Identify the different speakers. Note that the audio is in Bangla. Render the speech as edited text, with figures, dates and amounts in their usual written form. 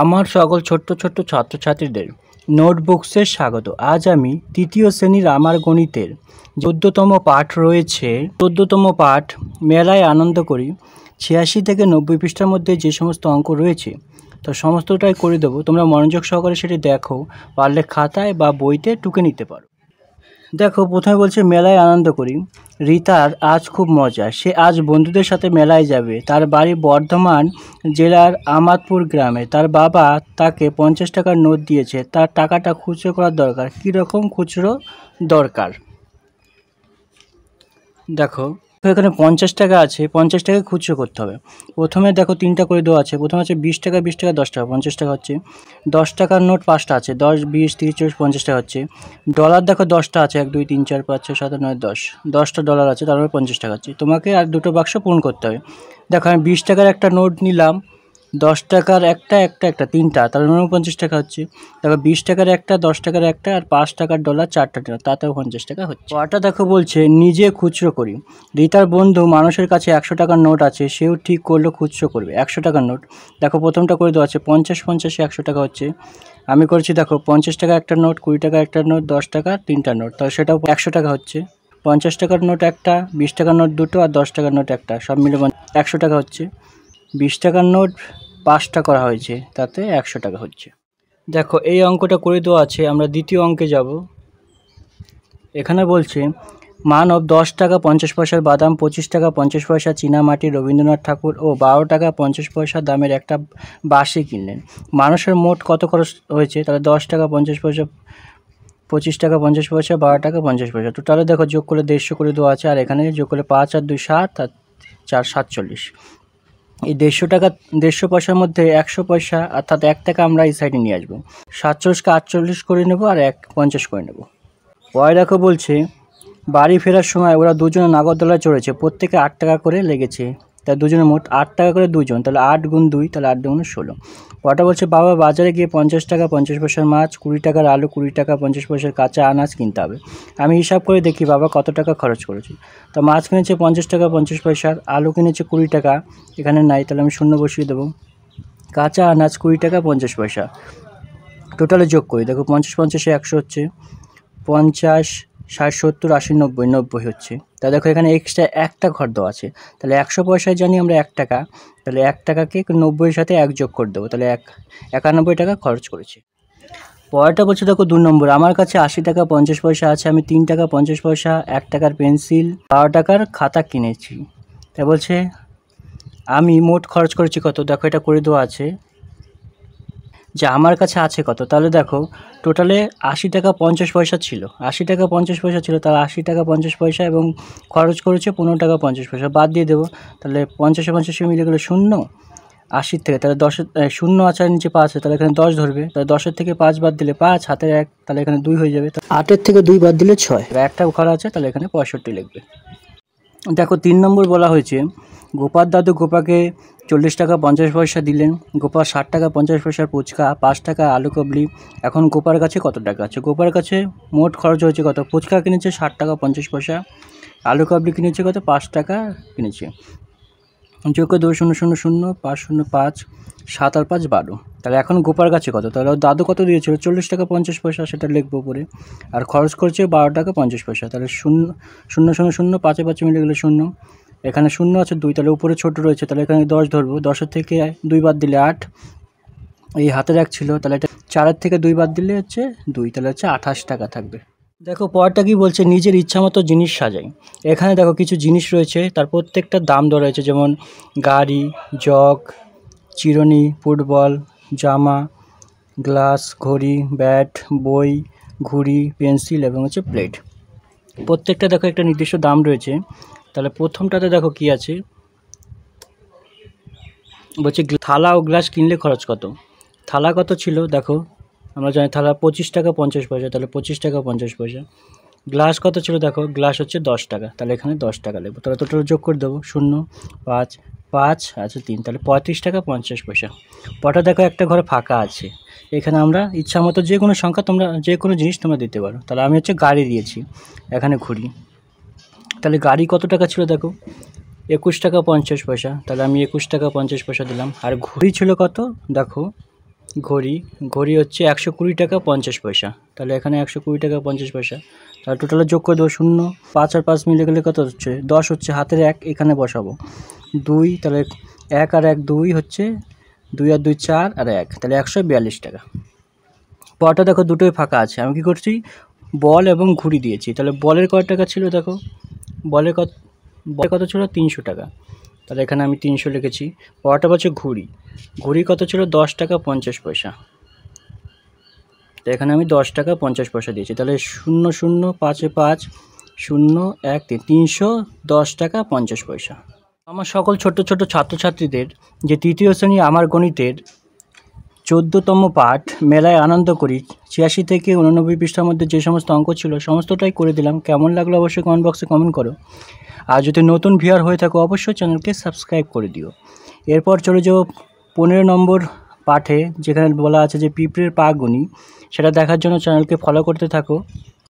Speaker 1: আমার সকল ছোট্ট ছোট্ট ছাত্রছাত্রীদের নোটবুকসে স্বাগত। আজ আমি তৃতীয় শ্রেণীর আমার গণিতের ১৪তম পাঠ রয়েছে। ১৪তম পাঠ মেলায় আনন্দ করি ৮৬ থেকে ৯০ পৃষ্ঠার মধ্যে যে সমস্ত অঙ্ক রয়েছে তো সমস্তটাই করে দেবো। তোমরা মনোযোগ সহকারে সেটি দেখো, পারলে খাতায় বা বইতে টুকে নিতে পারো। দেখো, প্রথমে বলছে মেলায় আনন্দ করি। রিতার আজ খুব মজা, সে আজ বন্ধুদের সাথে মেলায় যাবে। তার বাড়ি বর্ধমান জেলার আমাদপুর গ্রামে। তার বাবা তাকে ৫০ টাকার নোট দিয়েছে, তার টাকাটা খুচরো করার দরকার। কীরকম খুচরো দরকার? দেখো এখানে ৫০ টাকা আছে, ৫০ টাকা খুচরো করতে হবে। প্রথমে দেখো ৩টা করে দেওয়া আছে। প্রথমে আছে ২০ টাকা, ২০ টাকা, ১০ টাকা, ৫০ টাকা হচ্ছে। ১০ টাকার নোট ৫টা আছে, ১০, ২০, ৩০, ৪০, ৫০ টাকা হচ্ছে। ডলার দেখো ১০টা আছে, ১, ২, ৩, ৪, ৫, ৬, ৭, ৮, ৯, ১০। ১০টা ডলার আছে, তার মানে ৫০ টাকা হচ্ছে। তোমাকে আর দুটো বাক্স পূরণ করতে হবে। দেখো আমি ২০ টাকার একটা নোট নিলাম, ১০ টাকার একটা, তিনটা, তার মানে ৪৯ টাকা হচ্ছে। দেখো ২০ টাকার একটা, ১০ টাকার একটা আর ৫ টাকার ডলার ৪টা ডলার, তাতেও ৫০ টাকা হচ্ছে। পরটা দেখো বলছে নিজে খুচরো করি। রিতার বন্ধু মানুষের কাছে ১০০ টাকার নোট আছে, সেও ঠিক করলো খুচরো করবে ১০০ টাকার নোট। দেখো প্রথমটা করে দেওয়া আছে ৫০, ৫০, ১০০ টাকা হচ্ছে। আমি করেছি দেখো ৫০ টাকা একটা নোট, ২০ টাকা একটা নোট, ১০ টাকা তিনটা নোট, তাহলে সেটাও ১০০ টাকা হচ্ছে। ৫০ টাকার নোট একটা, ২০ টাকার নোট দুটো আর ১০ টাকার নোট একটা, সব মিলে ১০০ টাকা হচ্ছে। ২০ টাকার নোট ৫টা করা হয়েছে, তাতে ১০০ টাকা হচ্ছে। দেখো এই অঙ্কটা করে দেওয়া আছে। আমরা দ্বিতীয় অঙ্কে যাব। এখানে বলছে মানব ১০ টাকা ৫০ পয়সার বাদাম, ২৫ টাকা ৫০ পয়সা চীনামাটি রবীন্দ্রনাথ ঠাকুর ও ১২ টাকা ৫০ পয়সা দামের একটা বাঁশি কিনলেন। মানুষের মোট কত খরচ হয়েছে? তাহলে ১০ টাকা ৫০ পয়সা, ২৫ টাকা ৫০ পয়সা, ১২ টাকা ৫০ পয়সা। টোটালে দেখো যোগ করে ১৫০ করে দেওয়া আছে, আর এখানে যোগ করে ৫ আর ২ ৭ আর ৪ ৪৭। এই ১৫০ টাকা ১৫০ পয়সার মধ্যে ১০০ পয়সা অর্থাৎ ১ টাকা আমরা এই সাইডে নিয়ে আসবো। ৪৭কে ৪৮ করে নেব আর ৫০ করে নেব। পরে দেখো বলছে বাড়ি ফেরার সময় ওরা দুজনে নাগরদোলায় চড়েছে, প্রত্যেকে ৮ টাকা করে লেগেছে। তাই দুজনে মোট ৮ টাকা করে দুজন, তাহলে ৮ গুণ ২, তাহলে ৮ দুগুণে ১৬। পরটা বলছে বাবা বাজারে গিয়ে ৫০ টাকা ৫০ পয়সার মাছ, ২০ টাকার আলু, ২০ টাকা ৫০ পয়সার কাঁচা আনাজ কিনতে হবে। আমি হিসাব করে দেখি বাবা কত টাকা খরচ করেছে। তা মাছ কিনেছে ৫০ টাকা ৫০ পয়সার, আলু কিনেছে ২০ টাকা, এখানে নাই, তাহলে আমি শূন্য বসিয়ে দেবো। কাঁচা আনাজ ২০ টাকা ৫০ পয়সা। টোটালে যোগ করি, দেখো ৫০ ৫০-এ ১০০ হচ্ছে, ৫০, ৬০, ৭০, ৮০, ৯০, ৯০ হচ্ছে। তা দেখো এখানে এক্সট্রা একটা ঘর দেওয়া আছে, তাহলে ১০০ পয়সায় জানি আমরা ১ টাকা, তাহলে ১ টাকাকে ৯০-এর সাথে ১ যোগ করে দেবো, তাহলে ৯১ টাকা খরচ করেছি। পরেরটা বলছে দেখো ২ নম্বর, আমার কাছে ৮০ টাকা ৫০ পয়সা আছে, আমি ৩ টাকা ৫০ পয়সা, ১ টাকার পেন্সিল, ১২ টাকার খাতা কিনেছি। তাই বলছে আমি মোট খরচ করেছি কত? দেখো এটা করে দেওয়া আছে যে আমার কাছে আছে কত। তাহলে দেখো টোটালে ৮০ টাকা ৫০ পয়সা ছিল, ৮০ টাকা ৫০ পয়সা ছিল, তাহলে ৮০ টাকা ৫০ পয়সা এবং খরচ করেছে ১৫ টাকা ৫০ পয়সা, বাদ দিয়ে দেবো। তাহলে ৫০ ৫০ মিলে গেলো শূন্য, ৮০ থেকে, তাহলে ১০ শূন্য আছে আর নিচে ৫ আছে, তাহলে এখানে ১০ ধরবে। তাহলে ১০-এর থেকে ৫ বাদ দিলে ৫, হাতের ১, তাহলে এখানে ২ হয়ে যাবে। ৮-এর থেকে ২ বাদ দিলে ৬, একটা ঘর আছে, তাহলে এখানে ৬৫ লিখবে। দেখো ৩ নম্বর বলা হয়েছে গোপার দাদু গোপাকে ৪০ টাকা ৫০ পয়সা দিলেন। গোপার ৬০ টাকা ৫০ পয়সার ফুচকা, ৫ টাকা আলু কাবলি। এখন গোপার কাছে কত টাকা আছে? গোপার কাছে মোট খরচ হয়েছে কত? ফুচকা কিনেছে ৬০ টাকা ৫০ পয়সা, আলু কাবলি কিনেছে কত? ৫ টাকা কিনেছে। যোগ করে ২ ০ ০ ০ ৫ ০ ৫, ৭ আর ৫ ১২। তাহলে এখন গোপার কাছে কত? তাহলে দাদু কত দিয়েছিল? ৪০ টাকা ৫০ পয়সা, সেটা লিখবো পরে। আর খরচ করছে ১২ টাকা ৫০ পয়সা, তাহলে ০ ০ ০ ০, ৫-এ ৫ মিলে গেলে ০। এখানে ০ আছে ২, তাহলে উপরে ছোট রয়েছে, তাহলে এখানে ১০ ধরবো। ১০-এর থেকে ২ বাদ দিলে ৮, এই হাতের ১ ছিল, তাহলে এটা ৪-এর থেকে ২ বাদ দিলে হচ্ছে ২, তাহলে হচ্ছে ২৮ টাকা থাকবে। দেখো পরটা কি বলছে নিজের ইচ্ছা মতো জিনিস সাজাই। এখানে দেখো কিছু জিনিস রয়েছে, তার প্রত্যেকটা দাম দেওয়া রয়েছে, যেমন গাড়ি, জগ, চিরুনি, ফুটবল, জামা, গ্লাস, ঘড়ি, ব্যাট, বই, ঘুড়ি, পেন্সিল এবং হচ্ছে প্লেট। প্রত্যেকটা দেখো একটা নির্দিষ্ট দাম রয়েছে। তাহলে প্রথমটাতে দেখো কি আছে, বলছে থালা ও গ্লাস কিনলে খরচ কত। থালা কত ছিল? দেখো আমরা জানি থালা ২৫ টাকা ৫০ পয়সা, তাহলে ২৫ টাকা ৫০ পয়সা। গ্লাস কত ছিল? দেখো গ্লাস হচ্ছে ১০ টাকা, তাহলে এখানে ১০ টাকা লিখবো। তাহলে টোটাল যোগ করে দেবো ০, ৫, ৫ আছে ৩, তাহলে ৩৫ টাকা ৫০ পয়সা। পটা দেখো একটা ঘরে ফাঁকা আছে, এখানে আমরা ইচ্ছা মতো যে কোনো সংখ্যা তোমরা যে কোনো জিনিস তোমরা দিতে পারো। তাহলে আমি হচ্ছে গাড়ি দিয়েছি, এখানে ঘুড়ি। তাহলে গাড়ি কত টাকা ছিল? দেখো ২১ টাকা ৫০ পয়সা, তাহলে আমি ২১ টাকা ৫০ পয়সা দিলাম। আর ঘুড়ি ছিল কত? দেখো ঘড়ি, ঘড়ি হচ্ছে 120 টাকা 50 পয়সা। তাহলে এখানে 120 টাকা 50 পয়সা। তাহলে টোটালে যোগ করে দেবো 0, 5 আর 5 মিলে গেলে কত হচ্ছে 10 হচ্ছে, হাতের 1 এখানে বসাবো। 2, তাহলে 1 আর 1 2 হচ্ছে, 2 আর 2 4 আর 1, তাহলে 142 টাকা। পরটা দেখো দুটোই ফাঁকা আছে, আমি কী করছি বল এবং ঘুড়ি দিয়েছি। তাহলে বলের কত টাকা ছিল দেখো, বলের কত ছিল 300 টাকা। তাহলে এখানে আমি 300 লিখেছি। পরটা হচ্ছে ঘুড়ি, ঘুড়ি কত ছিল 10 টাকা 50 পয়সা। তো এখানে আমি 10 টাকা 50 পয়সা দিয়েছি। তাহলে 0 0 5 5 0 1 3, 310 টাকা 50 পয়সা। আমার সকল ছোট ছোট ছাত্রছাত্রীদের যে তৃতীয় শ্রেণী আমার গণিতের 14তম পাঠ মেলায় আনন্দ করি 86 থেকে 89 পৃষ্ঠার মধ্যে যে সমস্ত অঙ্ক ছিল সমস্তটাই করে দিলাম। কেমন লাগলো অবশ্যই কমেন্ট বক্সে কমেন্ট করো। আর যদি নতুন ভিউয়ার হয়ে থাকো অবশ্যই চ্যানেলকে সাবস্ক্রাইব করে দিও। এরপর চলে যাও 15 নম্বর পাঠে, যেখানে বলা আছে যে পিঁপড়ের পা গুনি। সেটা দেখার জন্য চ্যানেলকে ফলো করতে থাকো।